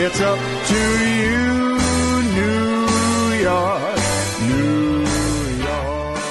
It's up to you, New York, New York.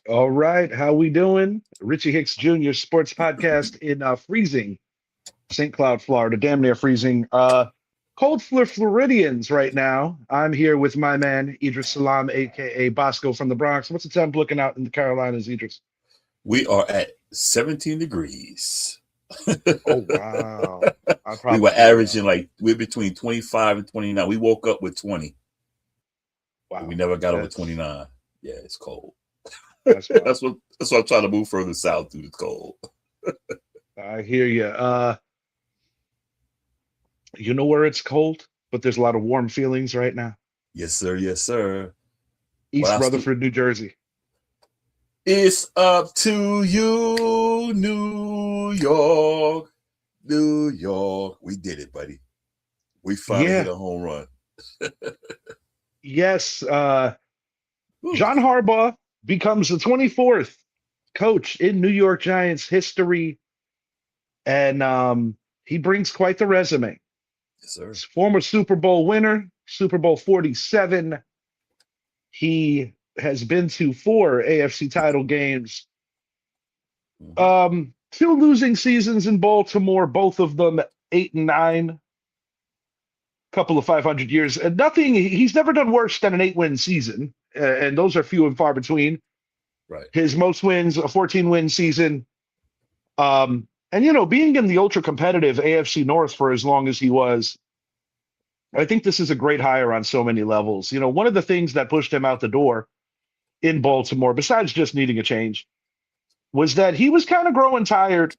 All right, how we doing? Richie Hicks Jr. Sports Podcast in freezing St. Cloud, Florida, damn near freezing. Cold for Floridians right now. I'm here with my man Idris Salam, aka Bosco from the Bronx. What's the temp looking out in the Carolinas, Idris? We are at 17 degrees. Oh wow! We were averaging we're between 25 and 29. We woke up with 20. Wow, we never got over 29. Yeah, it's cold. That's what I'm trying to move further south through the cold. I hear you. You know where it's cold, but there's a lot of warm feelings right now. Yes, sir. Yes, sir. East Rutherford, New Jersey. It's up to you, New York, New York. We did it, buddy. We finally hit a home run. Yes. John Harbaugh becomes the 24th coach in New York Giants history. And he brings quite the resume. Yes, sir. He's former Super Bowl winner, Super Bowl 47. He has been to 4 AFC title games. 2 losing seasons in Baltimore, both of them 8 and 9. Couple of 500 years. And he's never done worse than an 8-win season. And those are few and far between. Right. His most wins, a 14-win season. And, being in the ultra-competitive AFC North for as long as he was, I think this is a great hire on so many levels. One of the things that pushed him out the door in Baltimore, besides just needing a change, was that he was kind of growing tired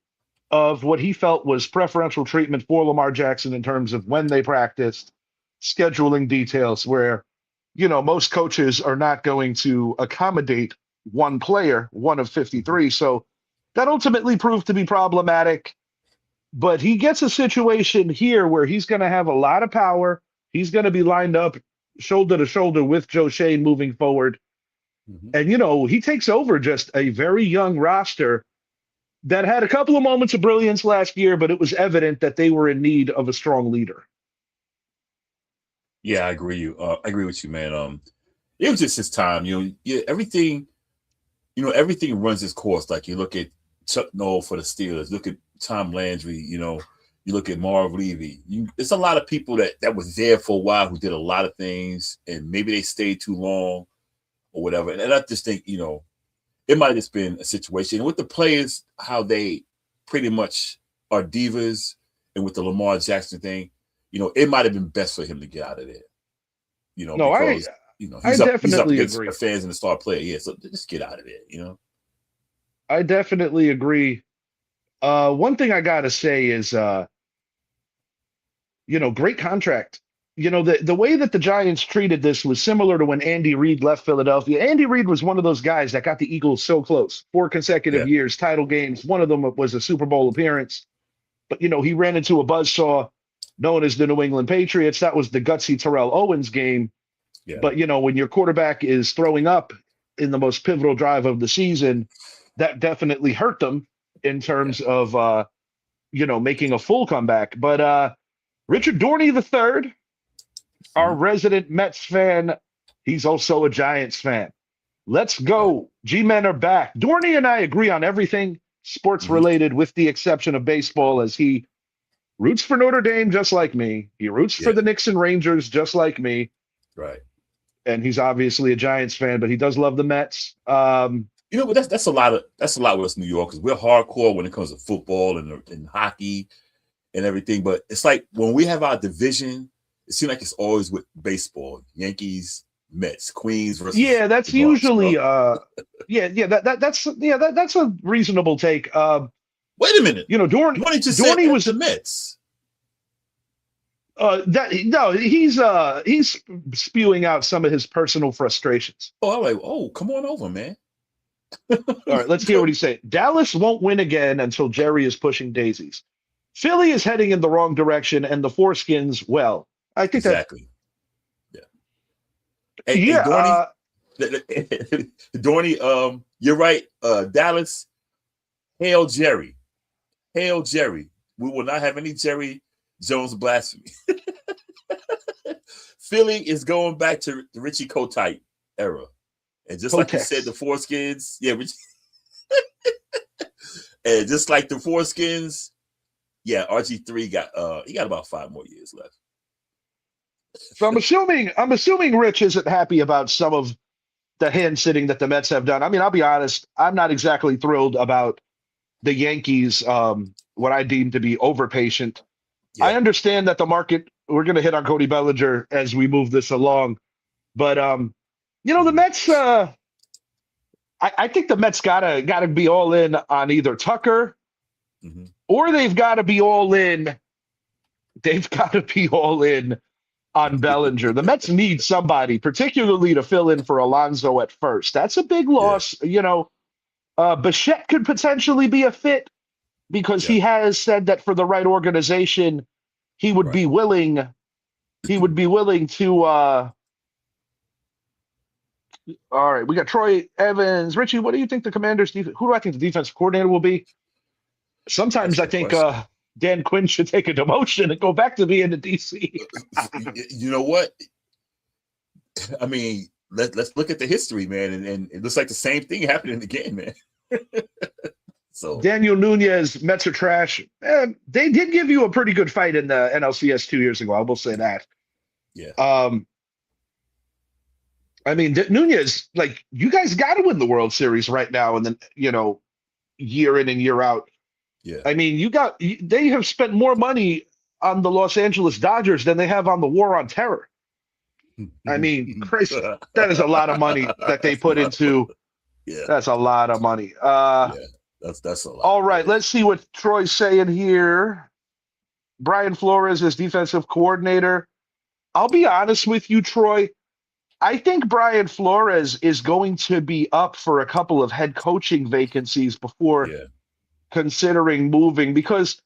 of what he felt was preferential treatment for Lamar Jackson in terms of when they practiced, scheduling details where, most coaches are not going to accommodate one player, one of 53. So that ultimately proved to be problematic. But he gets a situation here where he's going to have a lot of power. He's going to be lined up shoulder to shoulder with Joe Shane moving forward. And, he takes over just a very young roster that had a couple of moments of brilliance last year, but it was evident that they were in need of a strong leader. Yeah, I agree. I agree with you, man. It was just his time. Everything runs its course. Like you look at Chuck Noll for the Steelers, look at Tom Landry, you look at Marv Levy. It's a lot of people that was there for a while who did a lot of things, and maybe they stayed too long or whatever. And I just think, it might have just been a situation. And with the players, how they pretty much are divas, and with the Lamar Jackson thing, it might have been best for him to get out of there. Because I definitely against agree. The fans and the star player. Yeah, so just get out of there, I definitely agree. One thing I gotta say is great contract. The way that the Giants treated this was similar to when Andy Reid left Philadelphia. Andy Reid was one of those guys that got the Eagles so close, 4 consecutive years, title games. One of them was a Super Bowl appearance. But, he ran into a buzzsaw known as the New England Patriots. That was the gutsy Terrell Owens game. Yeah. But, when your quarterback is throwing up in the most pivotal drive of the season, that definitely hurt them in terms of, making a full comeback. But Richard Dorney III, our resident Mets fan, he's also a Giants fan. Let's go. G-Men are back. Dorney and I agree on everything sports related, with the exception of baseball, as he roots for Notre Dame just like me. He roots for the Knicks and Rangers just like me. Right. And he's obviously a Giants fan, but he does love the Mets. But that's a lot with us New Yorkers. We're hardcore when it comes to football and hockey and everything. But it's like when we have our division, it seems like it's always with baseball. Yankees, Mets, Queens versus that's the Bronx, usually that's a reasonable take. Wait a minute. Dorney just Dorney said was the Mets. He's spewing out some of his personal frustrations. Oh, I'm like, come on over, man. All right, let's hear what he's saying. Dallas won't win again until Jerry is pushing daisies. Philly is heading in the wrong direction, and the Foreskins, well, I think exactly. Hey, Dorney, you're right. Dallas, hail Jerry. Hail Jerry. We will not have any Jerry Jones blasphemy. Philly is going back to the Richie Kotite era. And just like you said, the Foreskins, and just like the Foreskins, RG3 got about 5 more years left. So I'm assuming Rich isn't happy about some of the hand sitting that the Mets have done. I mean, I'll be honest, I'm not exactly thrilled about the Yankees, what I deem to be overpatient. Yeah. I understand that the market, we're going to hit on Cody Bellinger as we move this along, but the Mets, I think the Mets gotta be all in on either Tucker, or they've got to be all in. They've got to be all in on Bellinger. The Mets need somebody, particularly to fill in for Alonso at first. That's a big loss. Bichette could potentially be a fit because he has said that for the right organization, he would be willing. He would be willing to. All right, we got Troy Evans. Richie, what do you think the Commanders' who do I think the defensive coordinator will be? Sometimes I think Dan Quinn should take a demotion and go back to being the DC. You know what? I mean, let's look at the history, man, and it looks like the same thing happening again, man. So Daniel Nunez, Mets are trash. They did give you a pretty good fight in the NLCS 2 years ago. I will say that. Yeah. I mean, Nunez, like, you guys got to win the World Series right now, and then year in and year out. Yeah. I mean, they have spent more money on the Los Angeles Dodgers than they have on the War on Terror. I mean, Christ, that is a lot of money that they put into. Yeah, that's a lot of money. That's a lot. All right, let's see what Troy's saying here. Brian Flores is defensive coordinator. I'll be honest with you, Troy. I think Brian Flores is going to be up for a couple of head coaching vacancies before considering moving, because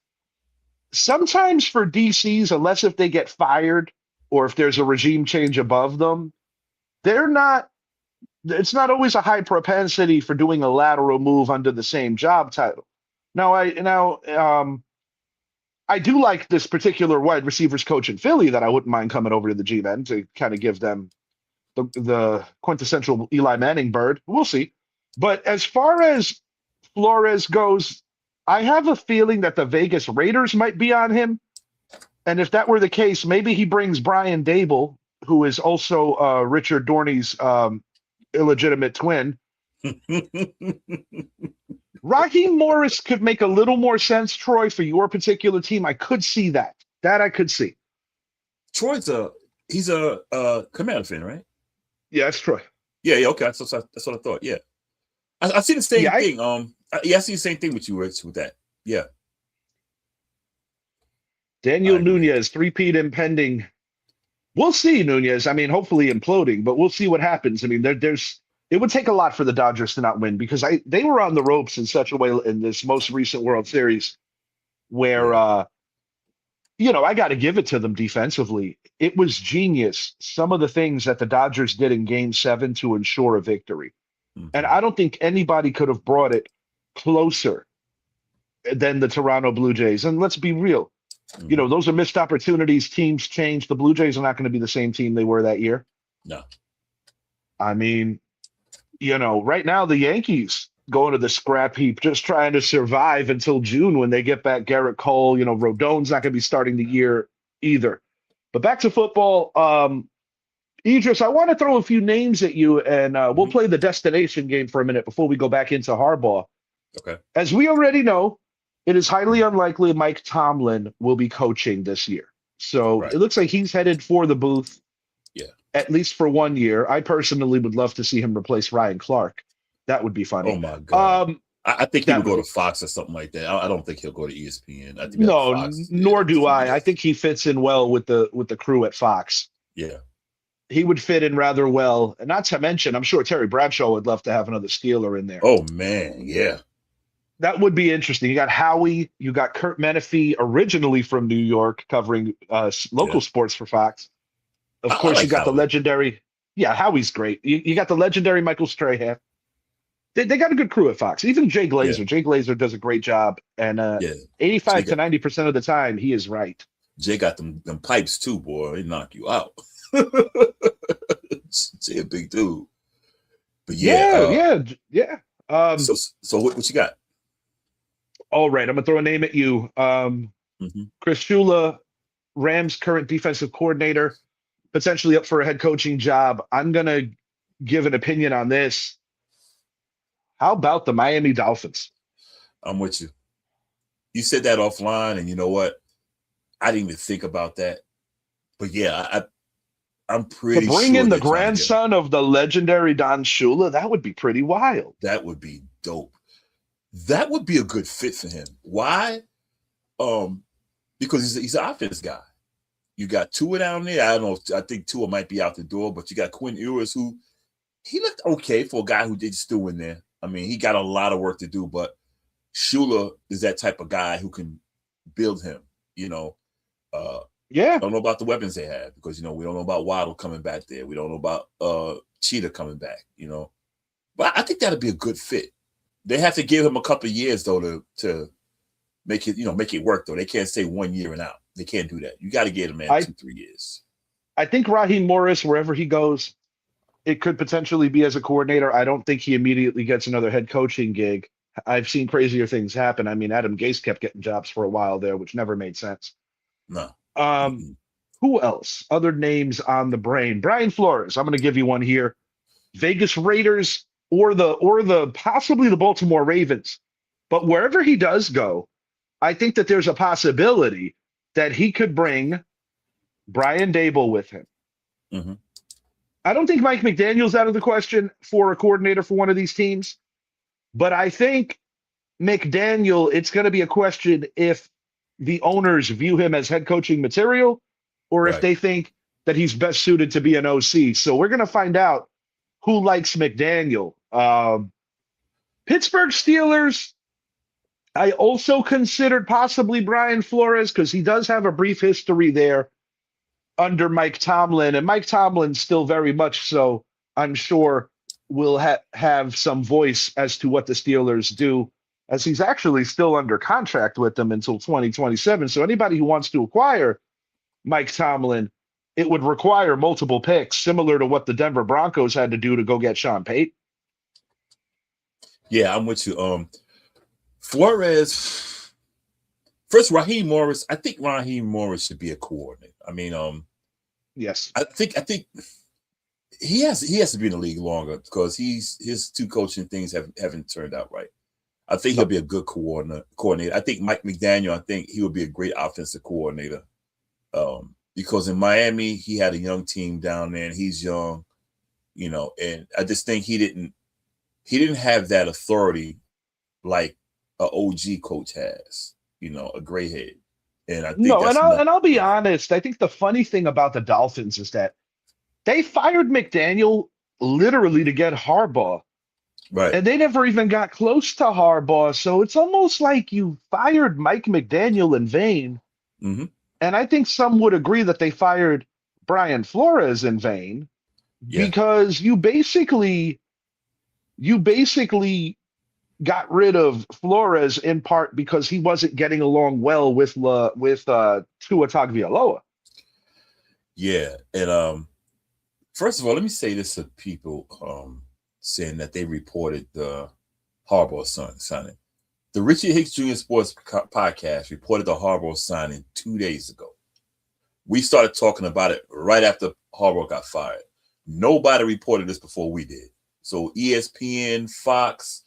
sometimes for DCs, unless if they get fired or if there's a regime change above them, it's not always a high propensity for doing a lateral move under the same job title. Now, I do like this particular wide receivers coach in Philly that I wouldn't mind coming over to the G-Men to kind of give them the quintessential Eli Manning bird. We'll see. But as far as Flores goes, I have a feeling that the Vegas Raiders might be on him. And if that were the case, maybe he brings Brian Dable, who is also Richard Dorney's illegitimate twin. Raheem Morris could make a little more sense, Troy, for your particular team. I could see that. That I could see. Troy's he's a Commander fan, right? Yeah, that's Troy. Yeah, okay. That's what I thought. Yeah, I see the same thing. I see the same thing with you, Rich, with that. Yeah. Daniel Nunez, three-peat impending. We'll see, Nunez. I mean, hopefully imploding, but we'll see what happens. I mean, it would take a lot for the Dodgers to not win, because they were on the ropes in such a way in this most recent World Series where, I got to give it to them defensively. It was genius, some of the things that the Dodgers did in Game 7 to ensure a victory. Mm-hmm. And I don't think anybody could have brought it closer than the Toronto Blue Jays. And let's be real. Mm-hmm. Those are missed opportunities. Teams change. The Blue Jays are not going to be the same team they were that year. No. I mean, right now the Yankees going to the scrap heap, just trying to survive until June when they get back Garrett Cole. Rodon's not going to be starting the year either. But back to football. Idris, I want to throw a few names at you, and we'll play the destination game for a minute before we go back into Harbaugh. Okay. As we already know, it is highly unlikely Mike Tomlin will be coaching this year. So Right. it looks like he's headed for the booth, at least for 1 year. I personally would love to see him replace Ryan Clark. That would be funny. Oh, my God. I think he would go to Fox or something like that. I don't think he'll go to ESPN. I think no, Fox, nor do I. I think he fits in well with the crew at Fox. Yeah. He would fit in rather well. And not to mention, I'm sure Terry Bradshaw would love to have another Steeler in there. Oh, man. Yeah. That would be interesting. You got Howie. You got Kurt Menefee, originally from New York, covering local sports for Fox. Of course, like you got Howie. The legendary. Yeah, Howie's great. You got the legendary Michael Strahan. They got a good crew at Fox. Even Jay Glazer. Yeah. Jay Glazer does a great job. And 85 to 90% of the time, he is right. Jay got them pipes too, boy. They knock you out. Jay a big dude. But yeah. So what you got? All right, I'm gonna throw a name at you. Chris Shula, Rams' current defensive coordinator, potentially up for a head coaching job. I'm gonna give an opinion on this. How about the Miami Dolphins? I'm with you. You said that offline, and you know what? I didn't even think about that. But yeah, I'm pretty sure. To bring in the grandson of the legendary Don Shula, that would be pretty wild. That would be dope. That would be a good fit for him. Why? Because he's an offense guy. You got Tua down there. I don't know. I think Tua might be out the door, but you got Quinn Ewers, who he looked okay for a guy who did stew in there. I mean, he got a lot of work to do, but Shula is that type of guy who can build him. I don't know about the weapons they have because we don't know about Waddle coming back there. We don't know about Cheetah coming back. But I think that'd be a good fit. They have to give him a couple of years though to make it work though. They can't say 1 year and out. They can't do that. You got to get him 2-3 years. I think Raheem Morris, wherever he goes, it could potentially be as a coordinator. I don't think he immediately gets another head coaching gig. I've seen crazier things happen. I mean, Adam Gase kept getting jobs for a while there, which never made sense. No. Who else? Other names on the brain. Brian Flores. I'm going to give you one here. Vegas Raiders or the possibly the Baltimore Ravens. But wherever he does go, I think that there's a possibility that he could bring Brian Daboll with him. Mm-hmm. I don't think Mike McDaniel's out of the question for a coordinator for one of these teams. But I think McDaniel, it's going to be a question if the owners view him as head coaching material or if they think that he's best suited to be an OC. So we're going to find out who likes McDaniel. Pittsburgh Steelers, I also considered possibly Brian Flores because he does have a brief history there under Mike Tomlin. And Mike Tomlin still very much so, I'm sure, will have some voice as to what the Steelers do, as he's actually still under contract with them until 2027. So anybody who wants to acquire Mike Tomlin, it would require multiple picks, similar to what the Denver Broncos had to do to go get Sean Payton. Yeah, I'm with you. Flores, first, Raheem Morris. I think Raheem Morris should be a coordinator. I mean, yes, I think he has to be in the league longer because his two coaching things haven't turned out right. I think he'll be a good coordinator. I think Mike McDaniel, I think he would be a great offensive coordinator. Because in Miami, he had a young team down there and he's young, and I just think he didn't have that authority like an OG coach has, a gray head. And I think I'll be honest. I think the funny thing about the Dolphins is that they fired McDaniel literally to get Harbaugh. Right. And they never even got close to Harbaugh. So it's almost like you fired Mike McDaniel in vain. Mm-hmm. And I think some would agree that they fired Brian Flores in vain because you basically got rid of Flores in part because he wasn't getting along well with Tua Tagovailoa. Yeah. And first of all, let me say this to people saying that they reported the Harbaugh signing. The Richard Hicks Jr. Sports Podcast reported the Harbaugh signing 2 days ago. We started talking about it right after Harbaugh got fired. Nobody reported this before we did. So ESPN, Fox,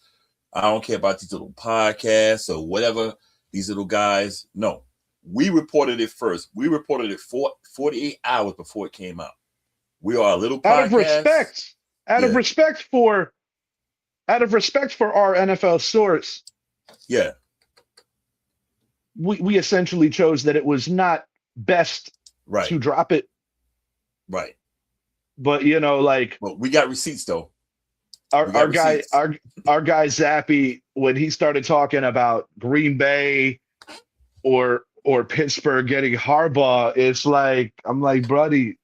I don't care about these little podcasts or whatever, these little guys. No, we reported it first. We reported it 48 hours before it came out. We are a little podcast. Out of respect for our NFL source. Yeah. We essentially chose that it was not best to drop it. Right. But well, we got receipts though. Our guy Zappy, when he started talking about Green Bay or Pittsburgh getting Harbaugh, it's like, I'm like, buddy,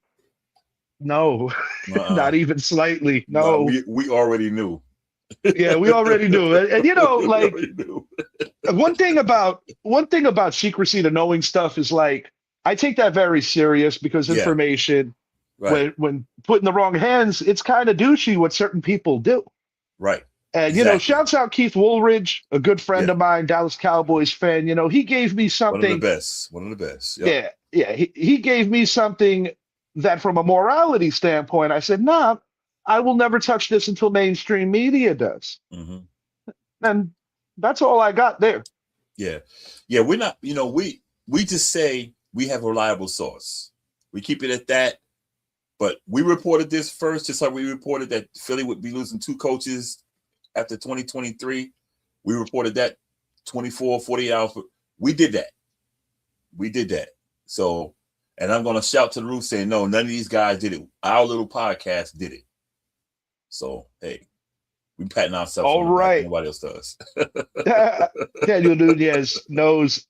no, not even slightly. No, we already knew. Yeah, we already knew. And one thing about secrecy to knowing stuff is like, I take that very serious because information, when put in the wrong hands, it's kind of douchey what certain people do. Right. And, shouts out Keith Woolridge, a good friend of mine, Dallas Cowboys fan. He gave me something. One of the best. Yep. Yeah. He gave me something that from a morality standpoint, I said, nah, I will never touch this until mainstream media does. Mm-hmm. And that's all I got there. Yeah. Yeah. We're not, we just say we have a reliable source. We keep it at that. But we reported this first, just like we reported that Philly would be losing 2 coaches after 2023. We reported that 48 hours. We did that. So, and I'm going to shout to the roof saying, no, none of these guys did it. Our little podcast did it. So, hey, we patting ourselves all right. Nobody else does. Daniel Nunez knows.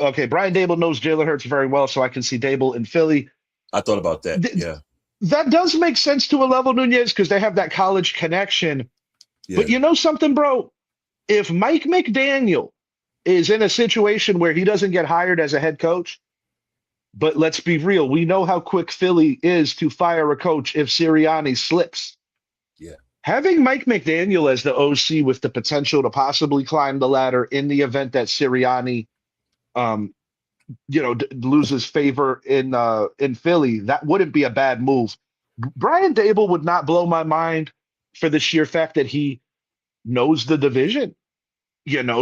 Okay, Brian Dable knows Jalen Hurts very well, so I can see Dable in Philly. I thought about that. That does make sense to a level, Nunez, because they have that college connection. Yeah. But you know something, bro? If Mike McDaniel is in a situation where he doesn't get hired as a head coach, but let's be real, we know how quick Philly is to fire a coach if Sirianni slips. Yeah. Having Mike McDaniel as the OC with the potential to possibly climb the ladder in the event that Sirianni loses favor in Philly, that wouldn't be a bad move. Brian Dable would not blow my mind for the sheer fact that he knows the division,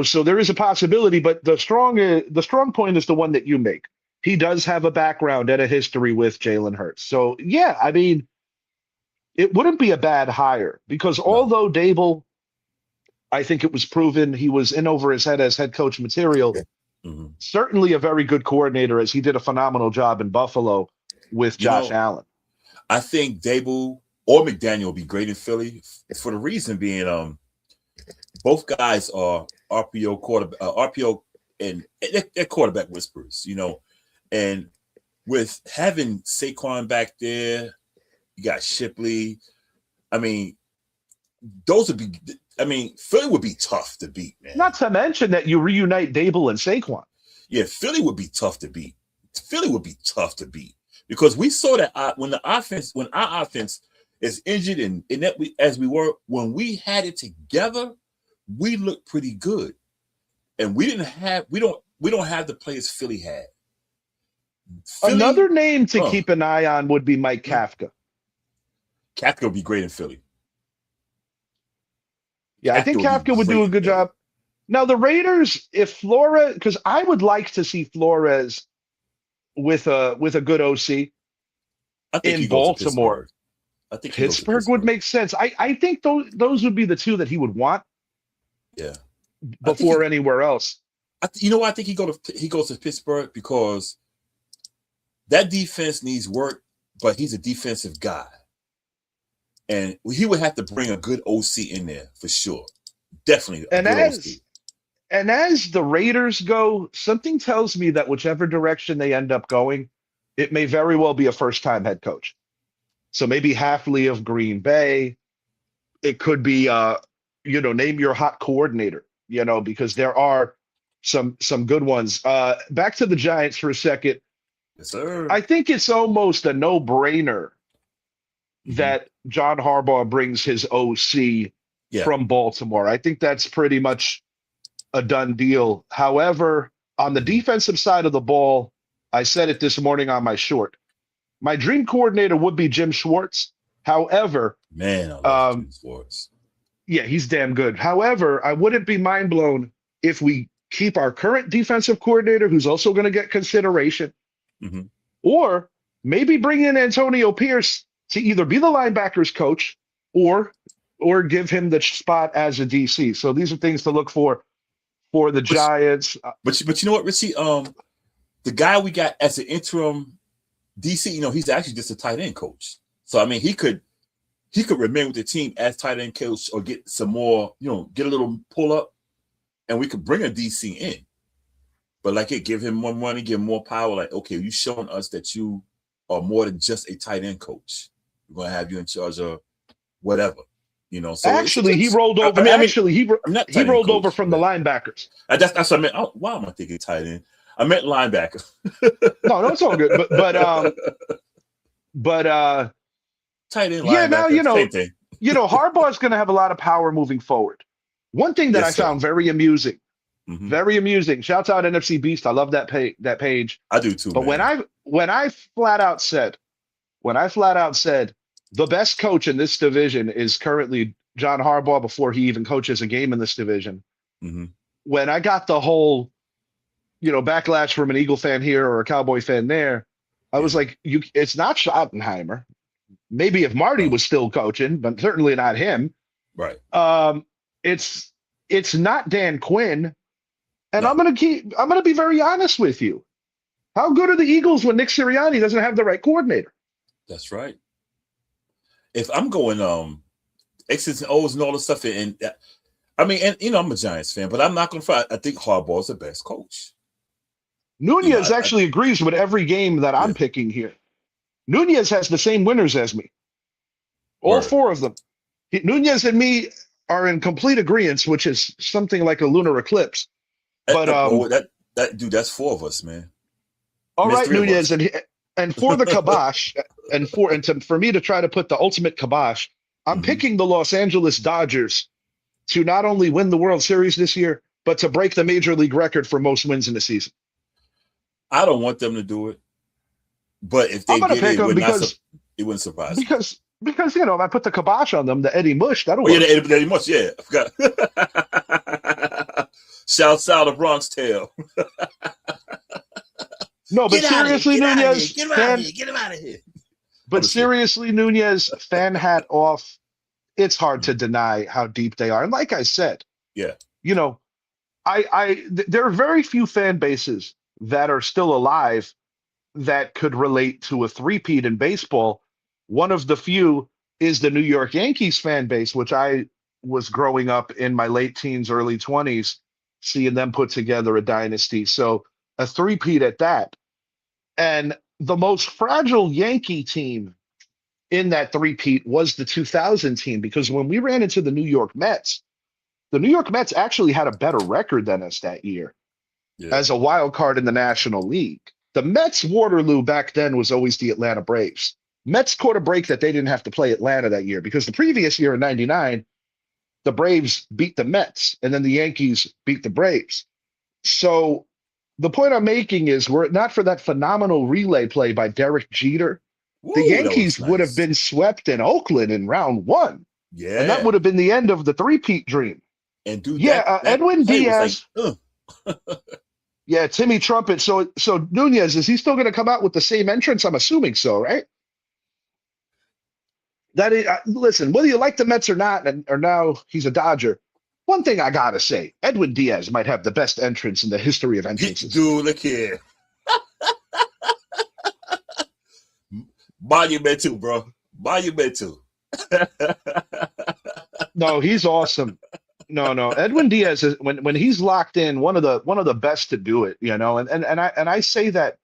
so there is a possibility, but the strong point is the one that you make. He does have a background and a history with Jalen Hurts. So yeah, I mean, it wouldn't be a bad hire because although Dable, I think it was proven he was in over his head as head coach material. Mm-hmm. Certainly a very good coordinator, as he did a phenomenal job in Buffalo with Josh Allen. I think Dable or McDaniel will be great in Philly for the reason being both guys are RPO quarterback, RPO and they're quarterback whisperers, and with having Saquon back there, you got Shipley. I mean, Philly would be tough to beat, man. Not to mention that you reunite Dable and Saquon. Yeah, Philly would be tough to beat. Because we saw that when our offense is injured and that when we had it together, we looked pretty good. And we don't have the players Philly had. Another name to keep an eye on would be Mike Kafka. Kafka would be great in Philly. Yeah, I think Kafka would do a good job. Now, the Raiders, if Flores, because I would like to see Flores with a good OC in Baltimore. I think Pittsburgh would make sense. I think those would be the two that he would want. Yeah. Before anywhere else. I think he goes to Pittsburgh because that defense needs work, but he's a defensive guy. And he would have to bring a good OC in there for sure. Definitely. And as the Raiders go, something tells me that whichever direction they end up going, it may very well be a first-time head coach. So maybe Hafley of Green Bay. It could be, name your hot coordinator, because there are some good ones. Back to the Giants for a second. Yes, sir. I think it's almost a no-brainer that John Harbaugh brings his OC from Baltimore. I think that's pretty much a done deal. However, on the defensive side of the ball, I said it this morning on my short. My dream coordinator would be Jim Schwartz. However, man, I love Jim Schwartz. Yeah, he's damn good. However, I wouldn't be mind blown if we keep our current defensive coordinator, who's also going to get consideration, or maybe bring in Antonio Pierce to either be the linebackers coach or give him the spot as a DC. So these are things to look for the Giants. But you know what, Richie? The guy we got as an interim DC, he's actually just a tight end coach. So I mean, he could remain with the team as tight end coach or get some more, get a little pull up, and we could bring a DC in. But like it, give him more money, give him more power. Like, okay, you showing us that you are more than just a tight end coach. We're gonna have you in charge of whatever. So actually, he rolled over. He rolled over from the linebackers. That's what I meant. Oh, why am I thinking tight end? I meant linebacker. No, it's all good. But tight end. Yeah, now same thing. Harbaugh's going to have a lot of power moving forward. One thing that I found very amusing, very amusing. Shouts out NFC Beast. I love that page. I do too. But man. when I flat out said, the best coach in this division is currently John Harbaugh before he even coaches a game in this division. When I got the whole, backlash from an Eagle fan here or a Cowboy fan there, I was like, it's not Schottenheimer. Maybe if Marty was still coaching, but certainly not him. Right. It's not Dan Quinn. And I'm gonna be very honest with you. How good are the Eagles when Nick Sirianni doesn't have the right coordinator? That's right. If I'm going X's and O's and all this stuff, and I'm a Giants fan, but I'm not gonna fight. I think Harbaugh's the best coach. Nunez actually agrees with every game that I'm picking here. Nunez has the same winners as me. All four of them. Nunez and me are in complete agreement, which is something like a lunar eclipse. But dude, that's four of us, man. All right, Nunez, and for the kibosh, for me to try to put the ultimate kibosh, I'm picking the Los Angeles Dodgers to not only win the World Series this year, but to break the major league record for most wins in the season. I don't want them to do it. But if they did, it wouldn't surprise me. Because if I put the kibosh on them, the Eddie Mush, that'll work. Yeah, the Eddie Mush, yeah. I forgot. Shouts out of Bronx Tale. No, but seriously, Nunez, get him out of here. But seriously, Nunez, fan hat off. It's hard to deny how deep they are. And like I said, there are very few fan bases that are still alive that could relate to a three-peat in baseball. One of the few is the New York Yankees fan base, which I was growing up in my late teens, early 20s, seeing them put together a dynasty. So a three-peat at that. And the most fragile Yankee team in that three-peat was the 2000 team, because when we ran into the New York Mets actually had a better record than us that year as a wild card in the National League. The Mets' Waterloo back then was always the Atlanta Braves. Mets caught a break that they didn't have to play Atlanta that year, because the previous year in 99, the Braves beat the Mets and then the Yankees beat the Braves. So the point I'm making is, were it not for that phenomenal relay play by Derek Jeter, the Yankees would have been swept in Oakland in round one. Yeah. And that would have been the end of the three-peat dream. And dude, Edwin Diaz. Yeah, Timmy Trumpet. So Nunez, is he still going to come out with the same entrance? I'm assuming so, right? That is, listen, whether you like the Mets or not, or now he's a Dodger, one thing I gotta say, Edwin Diaz might have the best entrance in the history of entrances. Dude, look here. Monumental, bro. Monumental. No, he's awesome. No. Edwin Diaz is, when he's locked in, one of the best to do it, and I say that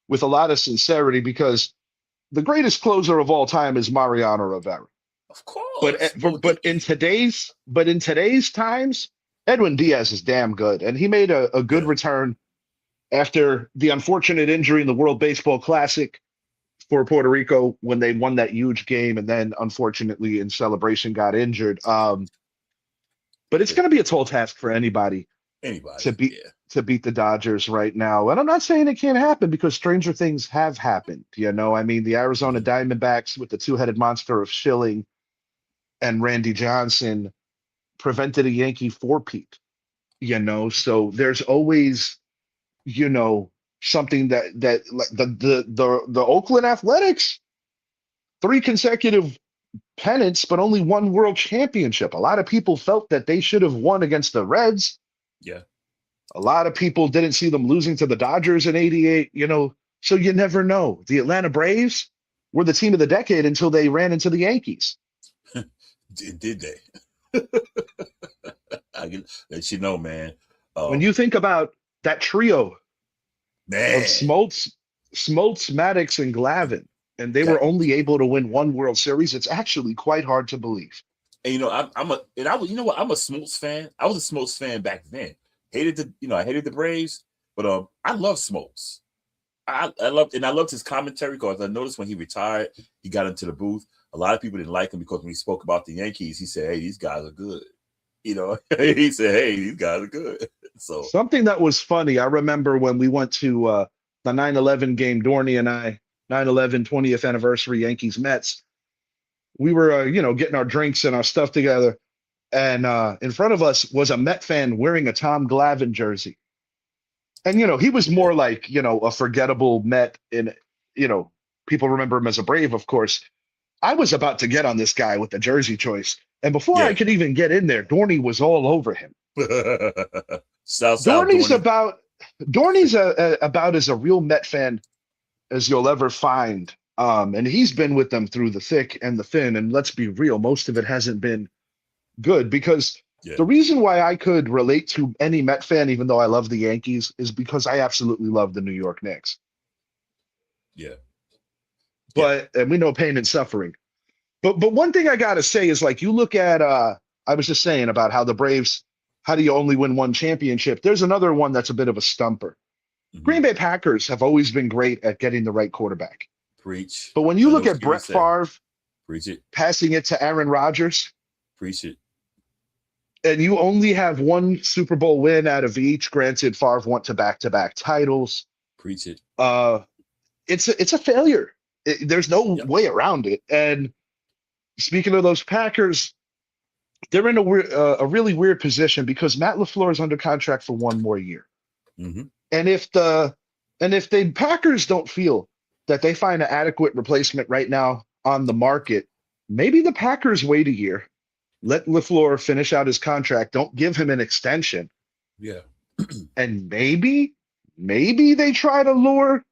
with a lot of sincerity, because the greatest closer of all time is Mariano Rivera. Of course. But in today's times, Edwin Diaz is damn good, and he made a good return after the unfortunate injury in the World Baseball Classic for Puerto Rico when they won that huge game, and then unfortunately in celebration got injured. But it's going to be a tall task for anybody Anybody, to beat yeah. to beat the Dodgers right now. And I'm not saying it can't happen because stranger things have happened. I mean, the Arizona Mhm. Diamondbacks with the two-headed monster of Schilling and Randy Johnson prevented a Yankee four-peat. So there's always, you know, something that like the Oakland Athletics, three consecutive pennants, but only one world championship. A lot of people felt that they should have won against the Reds. Yeah. A lot of people didn't see them losing to the Dodgers in '88, so you never know. The Atlanta Braves were the team of the decade until they ran into the Yankees. Did they? I can let you know, man. When you think about that trio of Man, Smoltz, Maddox, and Glavine, and they were that, only able to win one World Series, it's actually quite hard to believe. and I'm a, and I was, you know what? I'm a Smoltz fan. I was a Smoltz fan back then. I hated the Braves, but I love Smoltz. I loved his commentary because I noticed when he retired, he got into the booth. A lot of people didn't like him because when he spoke about the Yankees, he said, "Hey, these guys are good." He said, "Hey, these guys are good." So Something that was funny, I remember when we went to the 9/11 game, Dorney and I, 9/11 20th anniversary Yankees Mets. We were, getting our drinks and our stuff together, and in front of us was a Met fan wearing a Tom Glavine jersey. And he was more like a forgettable Met, and people remember him as a Brave, of course. I was about to get on this guy with the jersey choice, and before I yeah, could even get in there, Dorney was all over him. South Dorney's Dorney. about Dorney's about as a real Met fan as you'll ever find. And he's been with them through the thick and the thin. And let's be real, most of it hasn't been good because Yeah, the reason why I could relate to any Met fan, even though I love the Yankees, is because I absolutely love the New York Knicks. yeah, yeah. And we know pain and suffering. But one thing I gotta say is like you look at I was just saying about how the Braves, how do you only win one championship? There's another one that's a bit of a stumper. Mm-hmm. Green Bay Packers have always been great at getting the right quarterback. Preach. But when you I know look what at you're gonna Brett say. Favre Preach it. passing it to Aaron Rodgers, Preach it. and you only have one Super Bowl win out of each, granted Favre went to back-to-back titles, Preach it. it's a failure. There's no Yep. way around it. And speaking of those Packers, they're in a really weird position because Matt LaFleur is under contract for one more year. Mm-hmm. And if the Packers don't feel that they find an adequate replacement right now on the market, maybe the Packers wait a year, let LaFleur finish out his contract, don't give him an extension, Yeah. and maybe they try to lure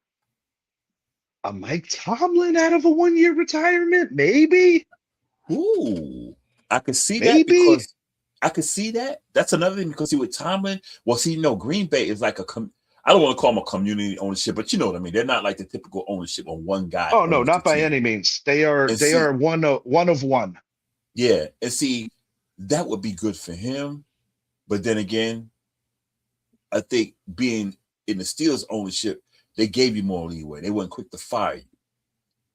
a Mike Tomlin out of a one-year retirement. Maybe. Ooh, I could see that Maybe. because I could see that. That's another thing because see with Tomlin, well, see, Green Bay is like I don't want to call them a community ownership, but you know what I mean. They're not like the typical ownership on one guy Oh no, owns the not by team. any means. They are And they see, are one of one. yeah, and see, that would be good for him. But then again, I think being in the Steelers ownership, they gave you more leeway. They weren't quick to fire you.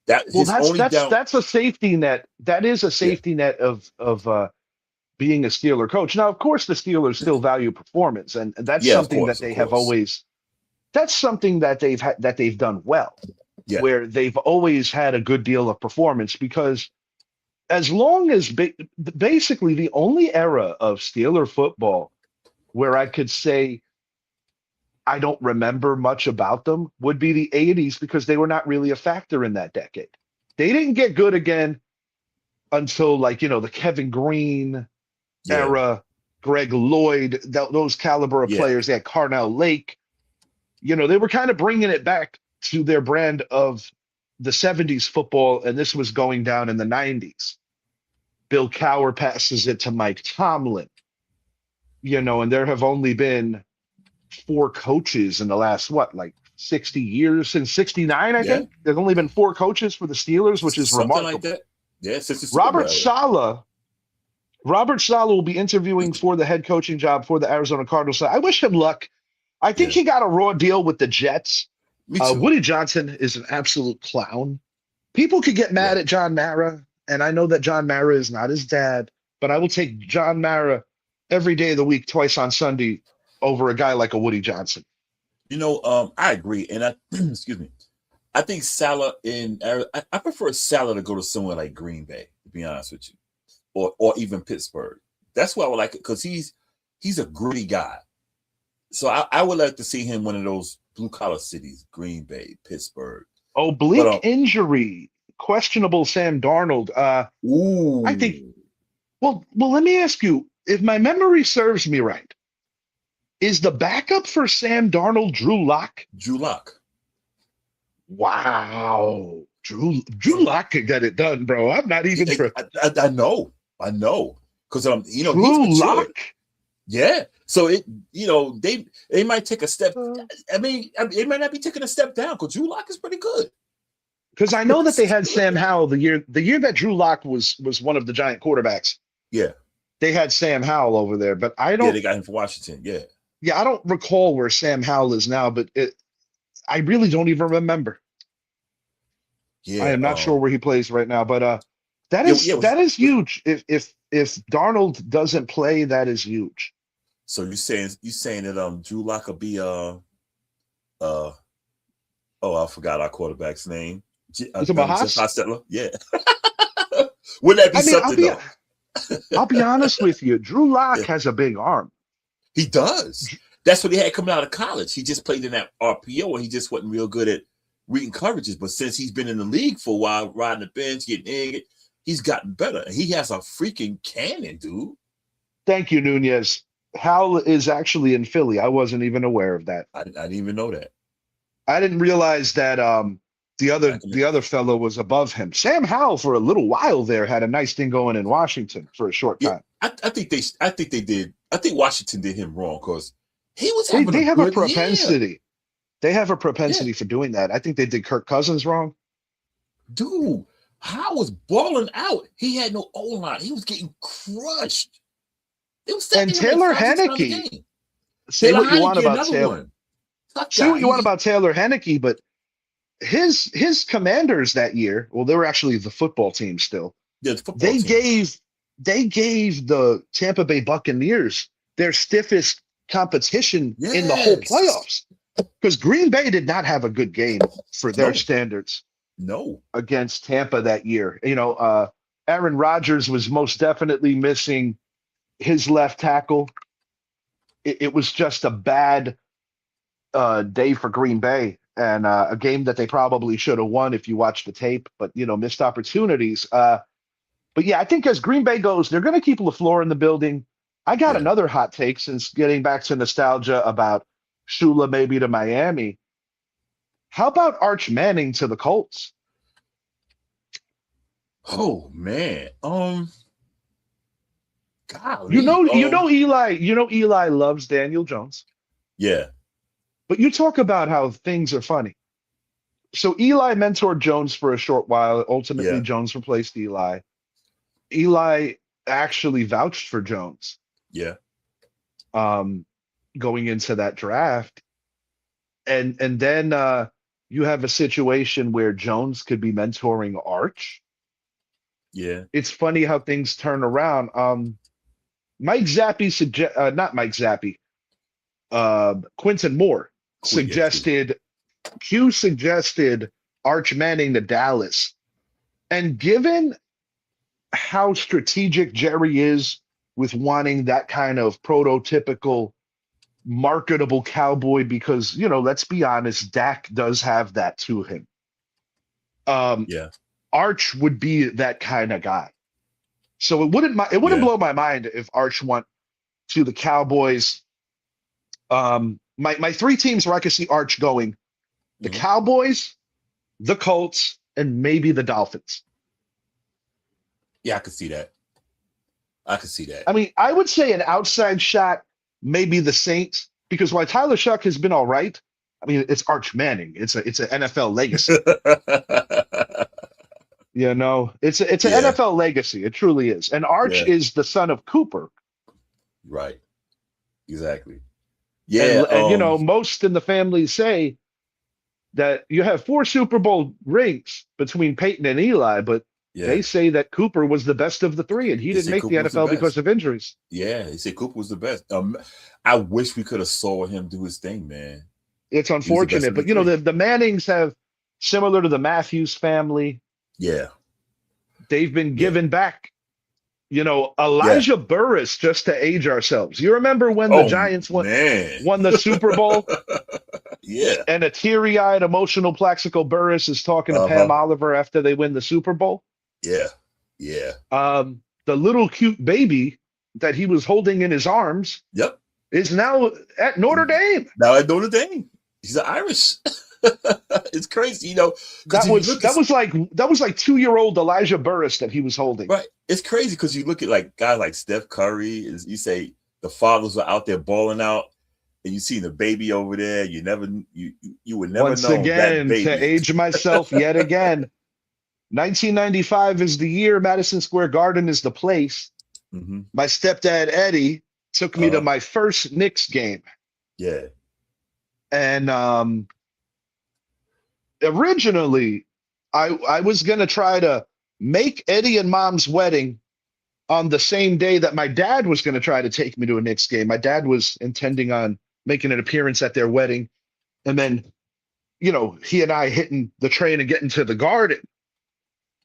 That Well, his only down, that's a safety net. That is a yeah, safety net of being a Steeler coach. Now, of course, the Steelers still value performance, and that's yeah, something that of they have course, always. That's something that they've done well, yeah, where they've always had a good deal of performance because as long as basically the only era of Steeler football where I could say I don't remember much about them would be the '80s because they were not really a factor in that decade. They didn't get good again until the Kevin Green yeah, era, Greg Lloyd, those caliber of yeah, players. They had Carnell Lake. They were kind of bringing it back to their brand of the '70s football, and this was going down in the '90s. Bill Cowher passes it to Mike Tomlin, and there have only been four coaches in the last, like 60 years, since '69, I yeah, think. There's only been four coaches for the Steelers, which is something like remarkable. that. Yeah, since the Super Bowl Robert era. Saleh Robert Saleh will be interviewing for the head coaching job for the Arizona Cardinals. So I wish him luck. I think Yeah, he got a raw deal with the Jets. me too. Woody Johnson is an absolute clown. People could get Yeah, mad at John Mara, and I know that John Mara is not his dad, but I will take John Mara every day of the week, twice on Sunday, over a guy like a Woody Johnson. I agree, and I excuse me. I think Salah I prefer Salah to go to somewhere like Green Bay, to be honest with you, or even Pittsburgh. That's why I would like it, because he's a gritty guy. So I would like to see him one of those blue collar cities, Green Bay, Pittsburgh. Oblique injury, questionable Sam Darnold. Ooh, I think. Well, let me ask you, if my memory serves me right, is the backup for Sam Darnold Drew Lock? Drew Lock. Wow, Drew Lock could get it done, bro. I'm not even tripping. I know, because he's Drew matured. Lock. Yeah, so they might take a step. I mean, it might not be taking a step down, because Drew Lock is pretty good. Because I know that they had Sam Howell the year that Drew Lock was one of the Giant quarterbacks. Yeah, they had Sam Howell over there, but I don't. Yeah, they got him for Washington. Yeah, I don't recall where Sam Howell is now, but I really don't even remember. Yeah, I am not sure where he plays right now, but that is huge. If Darnold doesn't play, that is huge. So you saying that Drew Lock will be I forgot our quarterback's name. Is it Mahomes? Yeah. Wouldn't that be something though? I'll be honest with you. Drew Lock has a big arm. He does. That's what he had coming out of college. He just played in that RPO, and he just wasn't real good at reading coverages. But since he's been in the league for a while, riding the bench, getting in, he's gotten better. And he has a freaking cannon, dude. Thank you, Nunez. Howell is actually in Philly. I wasn't even aware of that. I didn't even know that. I didn't realize that the other fellow was above him. Sam Howell, for a little while there, had a nice thing going in Washington for a short time. I think they did. I think Washington did him wrong, because he was they have a propensity. Year. They have a propensity for doing that. I think they did Kirk Cousins wrong. Dude, Howell was balling out. He had no O-line. He was getting crushed. And Taylor Heineke. Say what you want about Taylor. Say what you want about Taylor Heineke, but his Commanders that year, well, they were actually the football team still. Yeah, the football they team. gave the Tampa Bay Buccaneers their stiffest competition in the whole playoffs, because Green Bay did not have a good game for their standards. No, against Tampa that year. Aaron Rodgers was most definitely missing his left tackle. It was just a bad day for Green Bay, and a game that they probably should have won if you watch the tape, but missed opportunities. But yeah, I think as Green Bay goes, they're going to keep LaFleur in the building. I got another hot take, since getting back to nostalgia about Shula maybe to Miami. How about Arch Manning to the Colts? Oh man, golly, Eli loves Daniel Jones. Yeah, but you talk about how things are funny. So Eli mentored Jones for a short while. Ultimately, Jones replaced Eli. Eli actually vouched for Jones. Yeah. Going into that draft, and then you have a situation where Jones could be mentoring Arch. Yeah. It's funny how things turn around. Mike Zappi not Mike Zappi. Quentin Moore suggested Arch Manning to Dallas. And given how strategic Jerry is with wanting that kind of prototypical marketable cowboy, because, let's be honest, Dak does have that to him. Arch would be that kind of guy. So it wouldn't blow my mind if Arch went to the Cowboys. My three teams where I could see Arch going: the Cowboys, the Colts, and maybe the Dolphins. Yeah, I could see that. I mean, I would say an outside shot, maybe the Saints, because while Tyler Shuck has been all right, I mean, it's Arch Manning. It's an NFL legacy. It's an NFL legacy. It truly is. And Arch is the son of Cooper. Right. Exactly. Yeah. And most in the family say that you have 4 Super Bowl rings between Peyton and Eli, but They say that Cooper was the best of the three, and he didn't make the NFL because of injuries. Yeah, they say Cooper was the best. I wish we could have saw him do his thing, man. It's unfortunate, but the Mannings have, similar to the Matthews family. Yeah, they've been given back. Elijah Burris, just to age ourselves. You remember when the Giants won the Super Bowl? Yeah. And a teary-eyed, emotional Plaxico Burris is talking to Pam Oliver after they win the Super Bowl. Yeah. Yeah. The little cute baby that he was holding in his arms is now at Notre Dame. He's an Irish. It's crazy, That was like 2-year-old Elijah Burris that he was holding. Right. It's crazy because you look at like guys like Steph Curry, you say the fathers are out there balling out, and you see the baby over there. You would never Once know again, that baby. To age myself yet again. 1995 is the year. Madison Square Garden is the place. Mm-hmm. My stepdad Eddie took me to my first Knicks game. Yeah. And originally, I was going to try to make Eddie and Mom's wedding on the same day that my dad was going to try to take me to a Knicks game. My dad was intending on making an appearance at their wedding. And then, he and I hitting the train and getting to the Garden.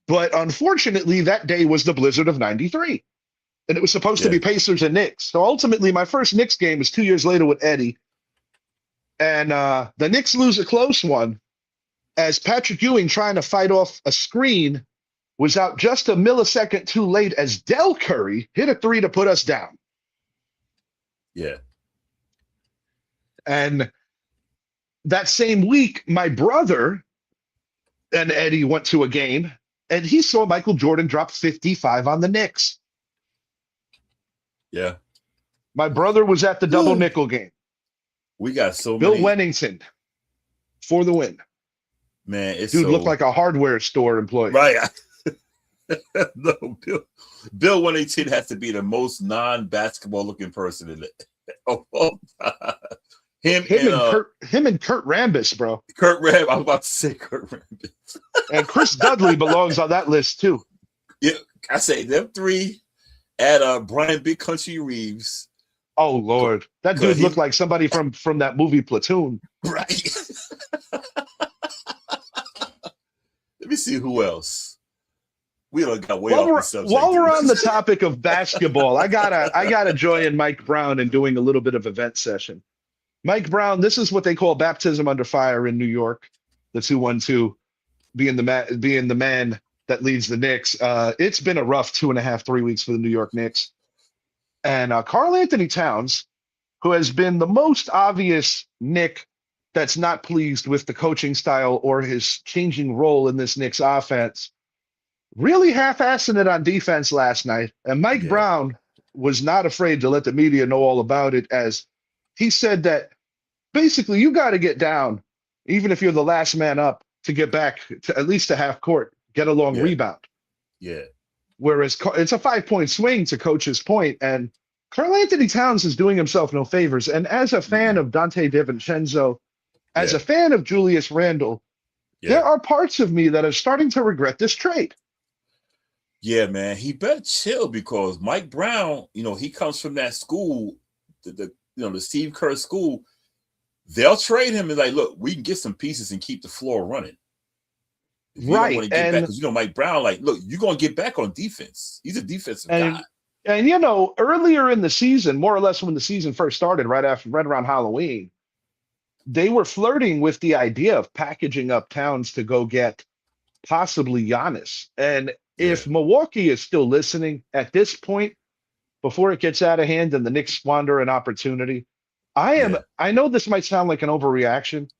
But unfortunately, that day was the blizzard of 93. And it was supposed to be Pacers and Knicks. So ultimately, my first Knicks game was 2 years later with Eddie. And the Knicks lose a close one as Patrick Ewing, trying to fight off a screen, was out just a millisecond too late as Del Curry hit a three to put us down. Yeah. And that same week, my brother and Eddie went to a game, and he saw Michael Jordan drop 55 on the Knicks. Yeah. My brother was at the double nickel game. We got so Bill many. Wennington for the win. Man, dude looked like a hardware store employee. Right. No, Bill Wennington has to be the most non-basketball looking person in it. Him and Kurt Rambis, bro. I was about to say Kurt Rambis. And Chris Dudley belongs on that list too. Yeah, I say them three at Brian Big Country Reeves. Oh Lord, that dude looked like somebody from that movie Platoon. Right. Let me see who else. We don't got way off the subject. While we're on the topic of basketball, I gotta join Mike Brown in doing a little bit of event session. Mike Brown, this is what they call baptism under fire in New York. The 212 being the man that leads the Knicks. It's been a rough 2.5, 3 weeks for the New York Knicks. And Karl Anthony Towns, who has been the most obvious Knick that's not pleased with the coaching style or his changing role in this Knicks offense, really half-assing it on defense last night. And Mike Brown was not afraid to let the media know all about it, as he said that basically you got to get down, even if you're the last man up, to get back to at least a half court, get a long rebound. Yeah. Whereas it's a 5-point swing, to Coach's point, and Karl Anthony Towns is doing himself no favors. And as a fan of Dante DiVincenzo, as a fan of Julius Randle, there are parts of me that are starting to regret this trade. Yeah, man, he better chill, because Mike Brown, he comes from that school, the Steve Kerr school. They'll trade him and like, look, we can get some pieces and keep the floor running. Right. Because Mike Brown, like, look, you're gonna get back on defense. He's a defensive guy. And earlier in the season, more or less when the season first started, right around Halloween, they were flirting with the idea of packaging up Towns to go get possibly Giannis. And if Milwaukee is still listening at this point, before it gets out of hand and the Knicks squander an opportunity, I know this might sound like an overreaction,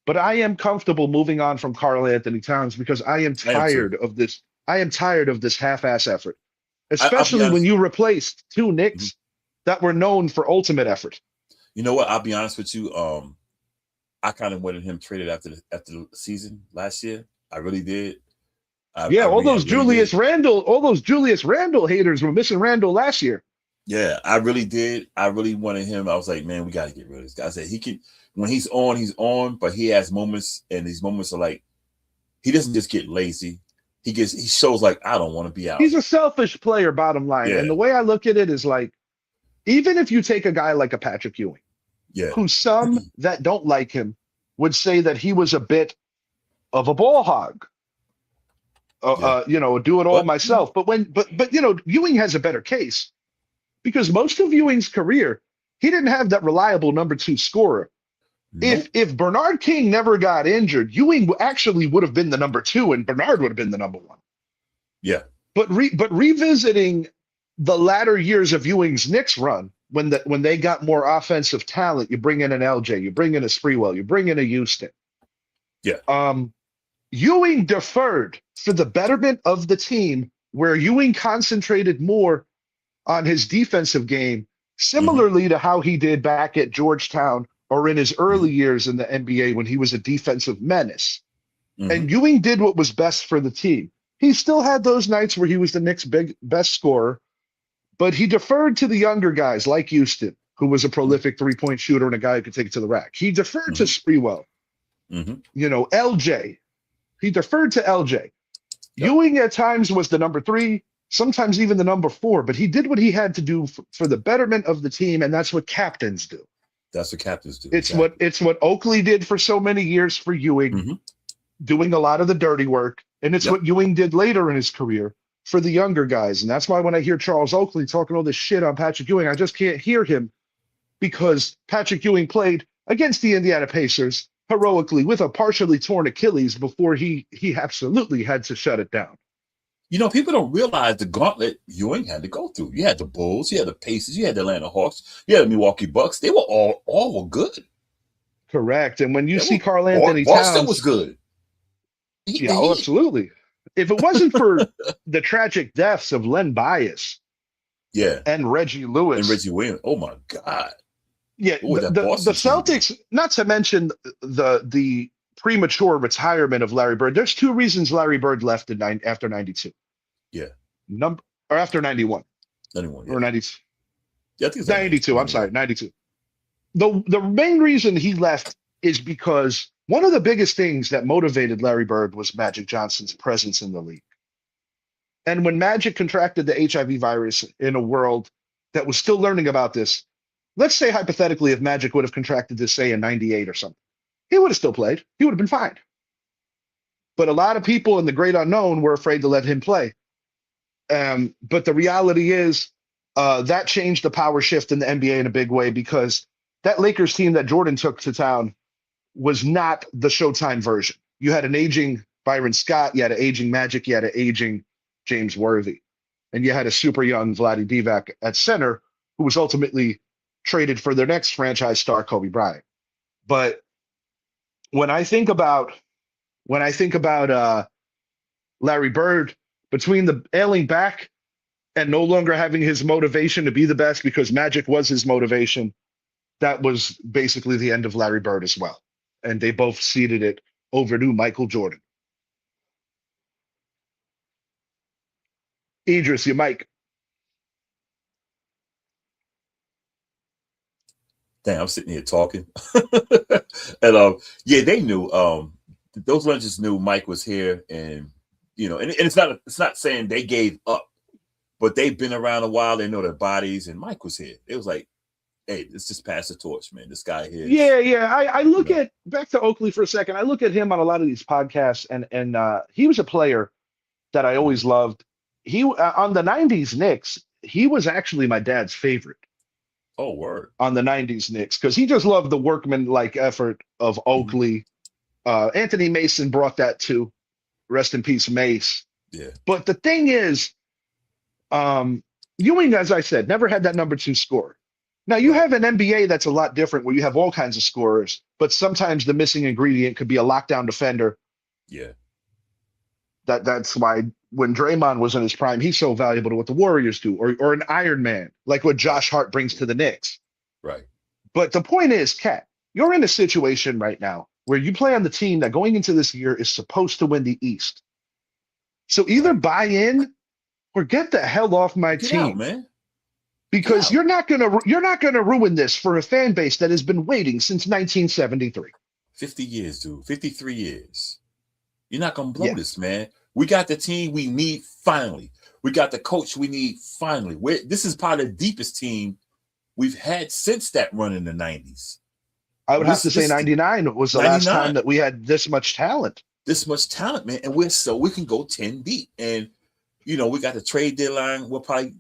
but I am comfortable moving on from Karl Anthony Towns, because I am tired of this. I am tired of this half-ass effort, especially when you replaced two Knicks that were known for ultimate effort. You know what? I'll be honest with you. I kind of wanted him traded after the season last year. I really did. All those Julius Randle haters were missing Randle last year. Yeah, I really did. I really wanted him. I was like, man, we got to get rid of this guy. I said he can, when he's on, but he has moments, and these moments are like, he doesn't just get lazy. he shows like, I don't want to be out. He's a selfish player, bottom line. Yeah. And the way I look at it is like, even if you take a guy like a Patrick Ewing, who some that don't like him would say that he was a bit of a ball hog. Do it all myself. But Ewing has a better case because most of Ewing's career, he didn't have that reliable number 2 scorer. Nope. If Bernard King never got injured, Ewing actually would have been the number 2 and Bernard would have been the number 1. Yeah. But revisiting the latter years of Ewing's Knicks run, when they got more offensive talent, you bring in an LJ, you bring in a Sprewell, you bring in a Houston. Yeah. Ewing deferred for the betterment of the team, where Ewing concentrated more on his defensive game, similarly to how he did back at Georgetown or in his early years in the NBA when he was a defensive menace. And Ewing did what was best for the team. He still had those nights where he was the Knicks' best scorer, but he deferred to the younger guys like Houston, who was a prolific three-point shooter and a guy who could take it to the rack. He deferred to Sprewell. LJ. He deferred to LJ. Yep. Ewing at times was the number 3, sometimes even the number 4, but he did what he had to do for the betterment of the team, and that's what captains do. That's what captains do. It's what Oakley did for so many years for Ewing, doing a lot of the dirty work, and it's what Ewing did later in his career for the younger guys. And that's why when I hear Charles Oakley talking all this shit on Patrick Ewing, I just can't hear him, because Patrick Ewing played against the Indiana Pacers heroically with a partially torn Achilles before he absolutely had to shut it down. People don't realize the gauntlet Ewing had to go through. You had the Bulls, you had the Pacers, you had the Atlanta Hawks, you had the Milwaukee Bucks. They were all were good. Correct. And when you see Karl Anthony Towns, Boston was good. Absolutely. If it wasn't for the tragic deaths of Len Bias, and Reggie Lewis and Reggie Williams, oh my God. Yeah, the Celtics, not to mention the premature retirement of Larry Bird. There's 2 reasons Larry Bird left after 92. Yeah. After 91. 91. Or 90. Yeah, I think it's 92. I'm sorry, 92. The main reason he left is because one of the biggest things that motivated Larry Bird was Magic Johnson's presence in the league. And when Magic contracted the HIV virus in a world that was still learning about this, let's say hypothetically if Magic would have contracted this, say, in 98 or something, he would have still played. He would have been fine. But a lot of people in the great unknown were afraid to let him play. But the reality is that changed the power shift in the NBA in a big way, because that Lakers team that Jordan took to town was not the Showtime version. You had an aging Byron Scott, you had an aging Magic, you had an aging James Worthy, and you had a super young Vlade Divac at center, who was ultimately traded for their next franchise star, Kobe Bryant. But when I think about Larry Bird, between the ailing back and no longer having his motivation to be the best because Magic was his motivation, that was basically the end of Larry Bird as well. And they both ceded it over to Michael Jordan. Idris, your mic. Damn, I'm sitting here talking. And they knew. Those legends knew Mike was here, and and it's not saying they gave up, but they've been around a while. They know their bodies, and Mike was here. It was like, hey, let's just pass the torch, man. This guy here. Yeah. I look at back to Oakley for a second. I look at him on a lot of these podcasts, and he was a player that I always loved. He on the '90s Knicks, he was actually my dad's favorite. Oh, word. On the '90s Knicks, because he just loved the workman-like effort of Oakley. Anthony Mason brought that too. Rest in peace, Mace. Yeah. But the thing is, Ewing, as I said, never had that number 2 scorer. Now, you have an NBA that's a lot different, where you have all kinds of scorers, but sometimes the missing ingredient could be a lockdown defender. Yeah. That's why when Draymond was in his prime, he's so valuable to what the Warriors do, or an Iron Man, like what Josh Hart brings to the Knicks. Right. But the point is, Kat, you're in a situation right now where you play on the team that going into this year is supposed to win the East. So either buy in or get the hell off my team, out, man. Because you're not gonna ruin this for a fan base that has been waiting since 1973. 50 years, dude. 53 years. You're not gonna blow this, man. We got the team we need finally. We got the coach we need finally. This is probably the deepest team we've had since that run in the 90s. I would have to say 99 was the last time that we had this much talent. This much talent, man. And we can go 10 deep. And, we got the trade deadline. We'll probably,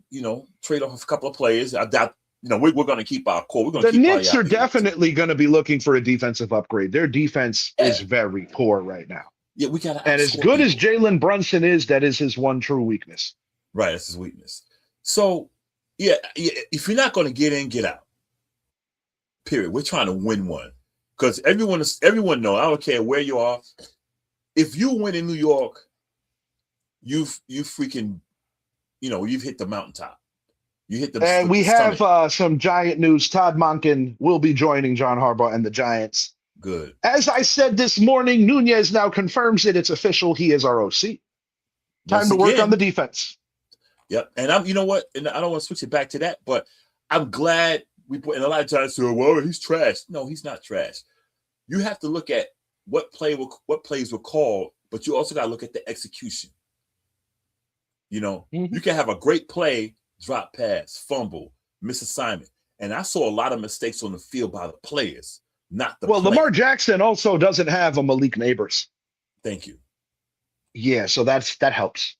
trade off a couple of players. I doubt, we're going to keep our core. The Knicks are definitely going to be looking for a defensive upgrade. Their defense is very poor right now. Yeah, we got to. And as good as Jalen Brunson is, that is his one true weakness. Right, that's his weakness. So, yeah, if you're not going to get in, get out. Period. We're trying to win one. Because everyone know, I don't care where you are. If you win in New York, you freaking, you've hit the mountaintop. You hit the. And we have some Giant news. Todd Monken will be joining John Harbaugh and the Giants. Good. As I said this morning, Nunez now confirms it. It's official. He is our OC. Time to work on the defense. Yep. And you know what? And I don't want to switch it back to that, but I'm glad we put. And a lot of times say, "Well, he's trash." No, he's not trash. You have to look at what plays were called, but you also got to look at the execution. You can have a great play, drop pass, fumble, miss assignment, and I saw a lot of mistakes on the field by the players. Not the play. Lamar Jackson also doesn't have a Malik Neighbors. Thank you. Yeah, so that helps.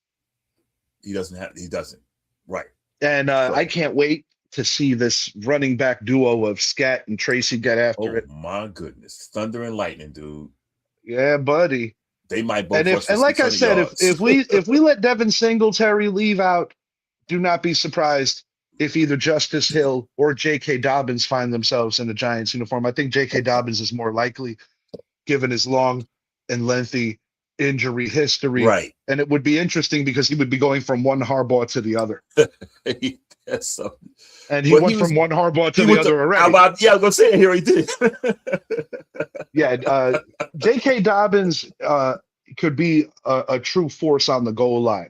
He doesn't. Right. And I can't wait to see this running back duo of Scat and Tracy get after it. Oh my goodness. Thunder and lightning, dude. Yeah, buddy. They might both. And like I said, if we let Devin Singletary leave out, do not be surprised if either Justice Hill or J.K. Dobbins find themselves in the Giants uniform. I think J.K. Dobbins is more likely, given his long and lengthy injury history. Right. And it would be interesting because he would be going from one Harbaugh to the other. And he went from one Harbaugh to the other already. I was going to say it here. He did. Yeah. J.K. Dobbins could be a true force on the goal line.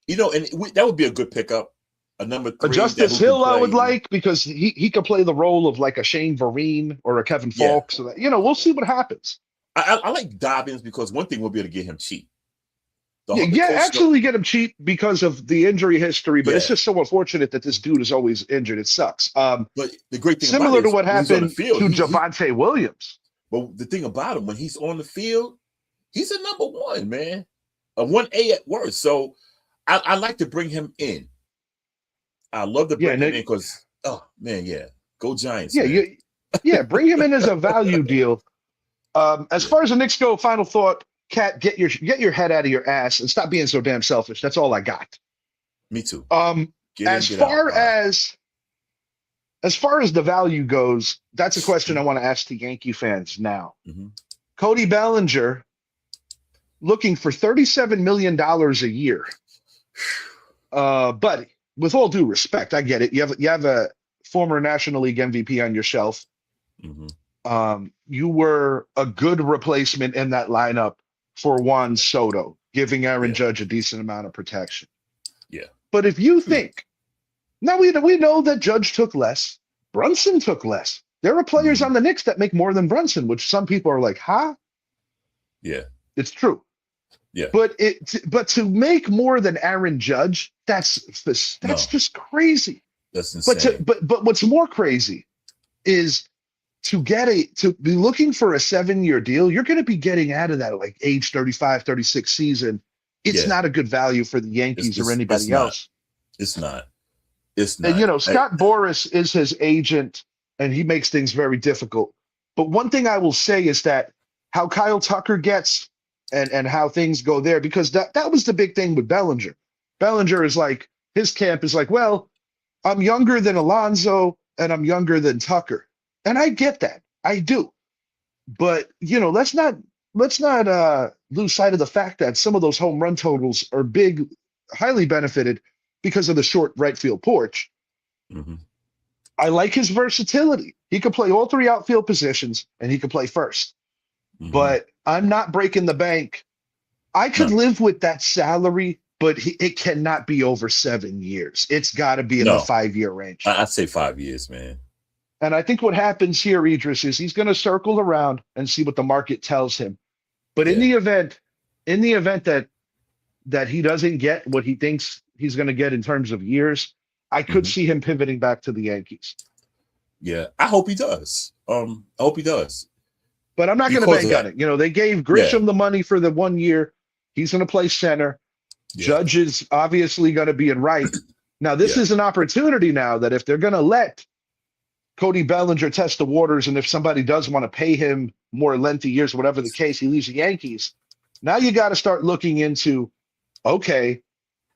And that would be a good pickup. A number 3. Justice Hill, I would like, because he could play the role of like a Shane Vereen or a Kevin Falk. So that, we'll see what happens. I like Dobbins because one thing we'll be able to get him cheap. Absolutely get him cheap because of the injury history, but it's just so unfortunate that this dude is always injured. It sucks. But the great thing similar to what happened to Javonte Williams. But the thing about him, when he's on the field, he's a number 1, man. A 1A at worst. So I like to bring him in. I love to bring him in because, go Giants. Yeah, bring him in as a value deal. As far as the Knicks go, final thought, Kat, get your head out of your ass and stop being so damn selfish. That's all I got. Me too. As far as the value goes, that's a question I want to ask the Yankee fans now. Mm-hmm. Cody Bellinger looking for $37 million a year. Buddy, with all due respect, I get it. You have a former National League MVP on your shelf. Mm-hmm. You were a good replacement in that lineup for Juan Soto, giving Aaron Judge a decent amount of protection. Yeah. But if you think, now we know that Judge took less, Brunson took less. There are players on the Knicks that make more than Brunson, which some people are like, huh? Yeah. It's true. Yeah. But to make more than Aaron Judge, that's just crazy. That's insane. But what's more crazy is to be looking for a 7-year deal. You're going to be getting out of that like age 35, 36 season. It's not a good value for the Yankees or anybody else. It's not. And Scott Boras is his agent, and he makes things very difficult. But one thing I will say is that how Kyle Tucker gets and how things go there, because that was the big thing with Bellinger. Bellinger is like, his camp is like, well, I'm younger than Alonso and I'm younger than Tucker. And I get that. I do. But, let's not lose sight of the fact that some of those home run totals are big, highly benefited because of the short right field porch. Mm-hmm. I like his versatility. He could play all 3 outfield positions and he could play first. Mm-hmm. But I'm not breaking the bank. I could live with that salary, but it cannot be over 7 years. It's got to be in the 5-year range. I'd say 5 years, man. And I think what happens here, Idris, is he's going to circle around and see what the market tells him. But in the event that that he doesn't get what he thinks he's going to get in terms of years, I could see him pivoting back to the Yankees. Yeah, I hope he does. I hope he does. But I'm not going to bank on it. You know, they gave Grisham the money for the 1 year. He's going to play center. Yeah. Judge is obviously going to be in right. Now, this is an opportunity now that if they're going to let Cody Bellinger test the waters, and if somebody does want to pay him more lengthy years, whatever the case, he leaves the Yankees. Now you got to start looking into, okay,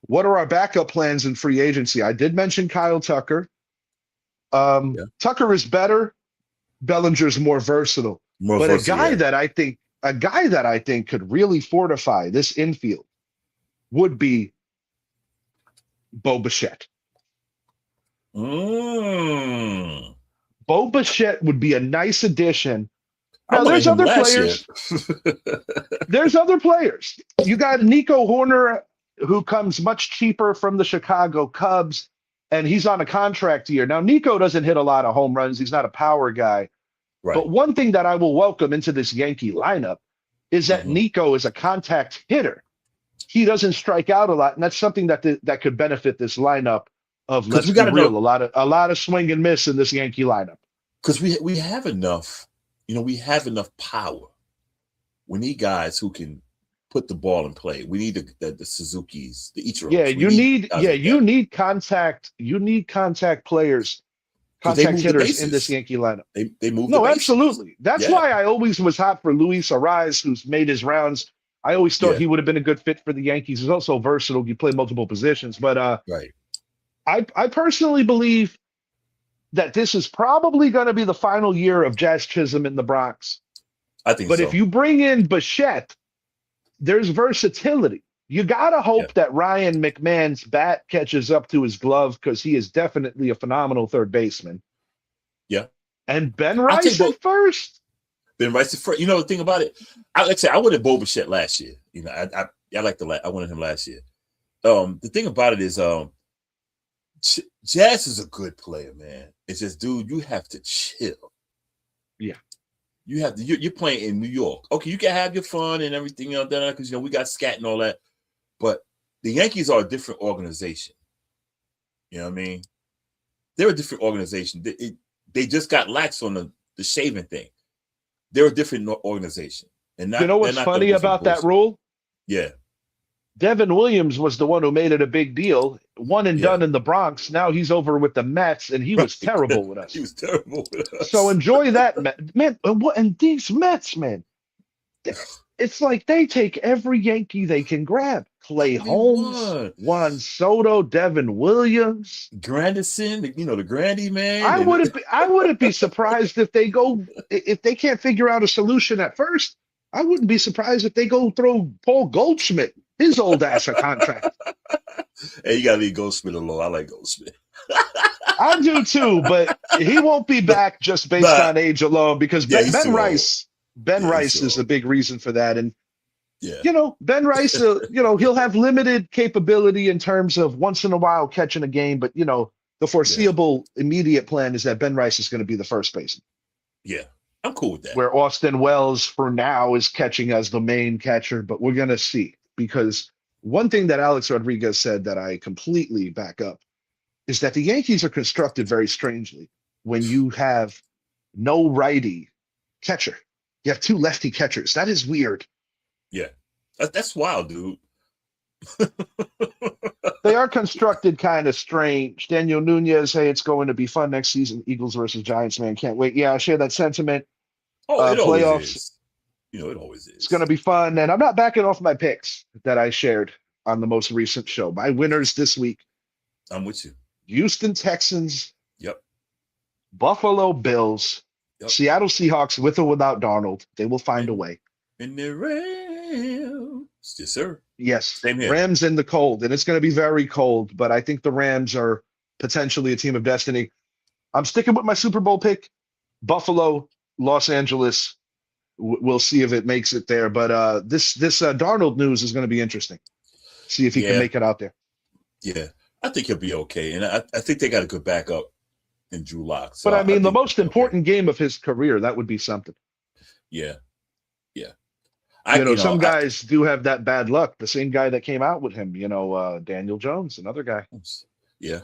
what are our backup plans in free agency? I did mention Kyle Tucker. Tucker is better. Bellinger's more versatile. A guy that I think could really fortify this infield would be Bo Bichette. Bo Bichette would be a nice addition. Now, there's other players. There's other players. You got Nico Horner, who comes much cheaper from the Chicago Cubs, and he's on a contract year. Now, Nico doesn't hit a lot of home runs. He's not a power guy. Right. But one thing that I will welcome into this Yankee lineup is that Nico is a contact hitter. He doesn't strike out a lot, and that's something that could benefit this lineup of, let's be real, a lot of swing and miss in this Yankee lineup. Because we have enough, we have enough power. We need guys who can put the ball in play. We need the Suzukis, the Ichiros. Yeah, you need contact. You need contact players, contact hitters in this Yankee lineup. They move. No, absolutely. That's why I always was hot for Luis Ariz, who's made his rounds. I always thought he would have been a good fit for the Yankees. He's also versatile. You play multiple positions, but I personally believe that this is probably going to be the final year of Jazz Chisholm in the Bronx. I think But if you bring in Bichette, there's versatility. You got to hope that Ryan McMahon's bat catches up to his glove, because he is definitely a phenomenal third baseman. Yeah. And Ben Rice at first. Ben Rice at first. The thing about it, like I said, I wanted Bo Bichette last year. I wanted him last year. The thing about it is, Jazz is a good player, man. It's just, dude, you have to chill. Yeah. You have to. You're playing in New York. Okay, you can have your fun and everything else, because we got scat and all that. But the Yankees are a different organization. You know what I mean? They're a different organization. They just got lax on the shaving thing. They're a different organization. And you know what's funny about that rule? Yeah. Devin Williams was the one who made it a big deal. One and done in the Bronx. Now he's over with the Mets, and he was terrible with us. He was terrible with us. So enjoy that, man. And these Mets, man, it's like they take every Yankee they can grab. Clay Holmes, Juan Soto, Devin Williams, Grandison, the Grandy man. I wouldn't be surprised if they can't figure out a solution at first. I wouldn't be surprised if they go throw Paul Goldschmidt, his old ass, a contract. Hey, you gotta leave Goldschmidt alone. I like Goldschmidt. I do too, but he won't be back just based on age alone, because Ben Rice is a big reason for that. And Ben Rice, he'll have limited capability in terms of once in a while catching a game, but the foreseeable immediate plan is that Ben Rice is going to be the first baseman. Yeah, I'm cool with that. Where Austin Wells for now is catching as the main catcher, but we're going to see. Because one thing that Alex Rodriguez said that I completely back up is that the Yankees are constructed very strangely when you have no righty catcher. You have two lefty catchers. That is weird. Yeah, that's wild, dude. They are constructed kind of strange. Daniel Nunez, hey, it's going to be fun next season. Eagles versus Giants, man. Can't wait. Yeah, I share that sentiment. Oh, it playoffs. Always is. It always is. It's going to be fun. And I'm not backing off my picks that I shared on the most recent show. My winners this week. I'm with you. Houston Texans. Yep. Buffalo Bills. Yep. Seattle Seahawks, with or without Darnold. They will find a way. In the Rams. Yes, sir. Yes. Same here. Rams in the cold. And it's going to be very cold, but I think the Rams are potentially a team of destiny. I'm sticking with my Super Bowl pick. Buffalo, Los Angeles. We'll see if it makes it there. But this Darnold news is going to be interesting. See if he can make it out there. Yeah, I think he'll be okay. And I think they got a good backup in Drew Lock. So but I mean, the most important game of his career, that would be something. Yeah. Some guys do have that bad luck. The same guy that came out with him, Daniel Jones, another guy. Yeah.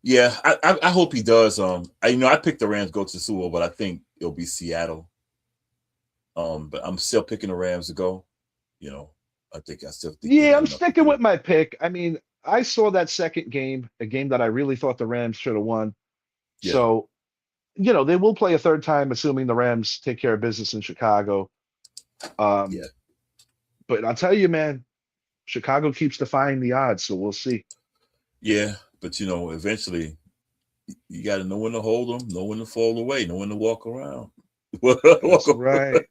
Yeah, I hope he does. I picked the Rams to go to the Super Bowl, but I think it'll be Seattle. But I'm still picking the Rams to go. I think I still think. Yeah, I'm sticking with my pick. I mean, I saw that second game, a game that I really thought the Rams should have won. Yeah. So, they will play a third time, assuming the Rams take care of business in Chicago. Yeah. But I'll tell you, man, Chicago keeps defying the odds, so we'll see. Yeah, but eventually you got to know when to hold them, know when to fall away, know when to walk around. That's right.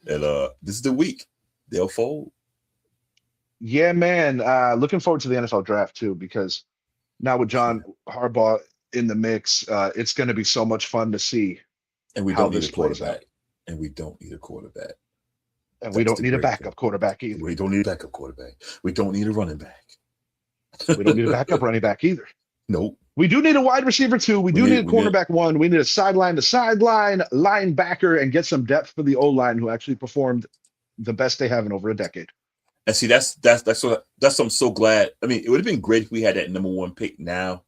And this is the week they'll fold. Yeah, man. Looking forward to the NFL draft too, because now with John Harbaugh in the mix, it's going to be so much fun to see. And we how don't need this a plays quarterback. out. And we don't need a quarterback. And we don't need a backup quarterback either. We don't need a backup quarterback. We don't need a running back. We don't need a backup running back either. Nope. We do need a wide receiver too. We do need a cornerback one. We need a sideline to sideline linebacker and get some depth for the O-line who actually performed the best they have in over a decade. And see, that's what I'm so glad. I mean, it would have been great if we had that number 1 pick now.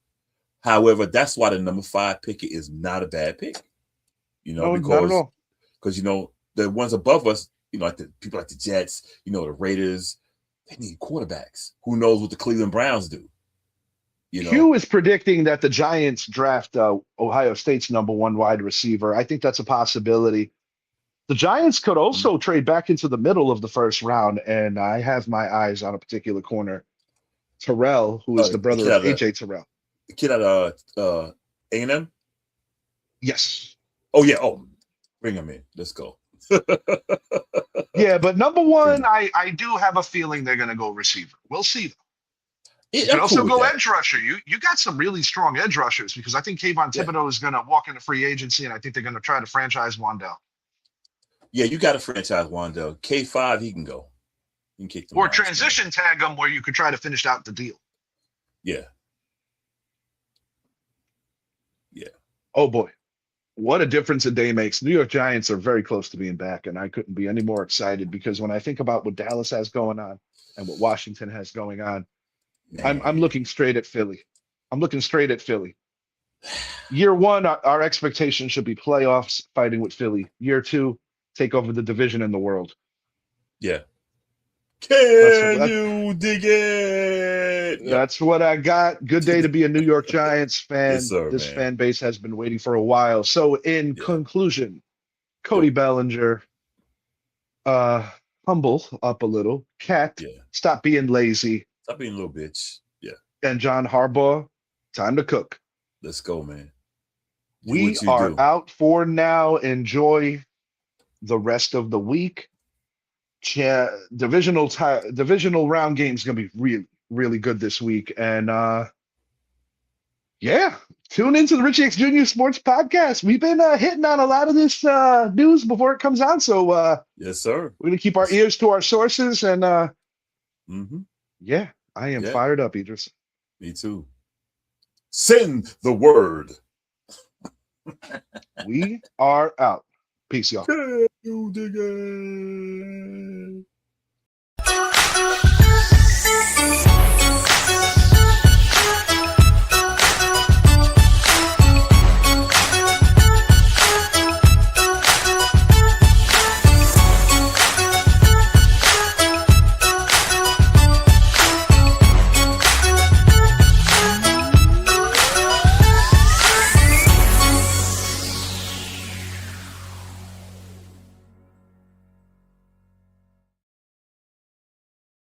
However, that's why the number 5 pick is not a bad pick. No, not at all. Because the ones above us, like the people like the Jets, the Raiders, they need quarterbacks. Who knows what the Cleveland Browns do? Q is predicting that the Giants draft Ohio State's number 1 wide receiver. I think that's a possibility. The Giants could also trade back into the middle of the first round, and I have my eyes on a particular corner, Terrell, who is the brother of AJ Terrell. The kid out of A&M? Yes. Oh, yeah. Oh, bring him in. Let's go. Yeah, but number 1, I do have a feeling they're going to go receiver. We'll see, though. You can also go edge rusher. You got some really strong edge rushers because I think Kayvon Thibodeau is going to walk into free agency, and I think they're going to try to franchise Wan'Dale. Yeah, you got to franchise Wan'Dale. K5, he can go. He can kick them or out, transition tag him where you could try to finish out the deal. Yeah. Yeah. Oh, boy. What a difference a day makes. New York Giants are very close to being back, and I couldn't be any more excited because when I think about what Dallas has going on and what Washington has going on, I'm looking straight at Philly. Year 1, our expectation should be playoffs, fighting with Philly. Year 2, take over the division in the world. Yeah. Can you dig it? That's what I got. Good day to be a New York Giants fan. Yes, sir, this fan base has been waiting for a while. So in conclusion, Cody Bellinger, humble up a little. Cat, stop being lazy. Stop being a little bitch. Yeah. And John Harbaugh, time to cook. Let's go, man. We are out for now. Enjoy the rest of the week. Divisional round game is going to be really, really good this week. And tune into the Richie X Jr. Sports Podcast. We've been hitting on a lot of this news before it comes out. So yes, sir. We're going to keep our ears to our sources. And I am fired up, Idris. Me too. Send the word. We are out. Peace, y'all. Can you dig it?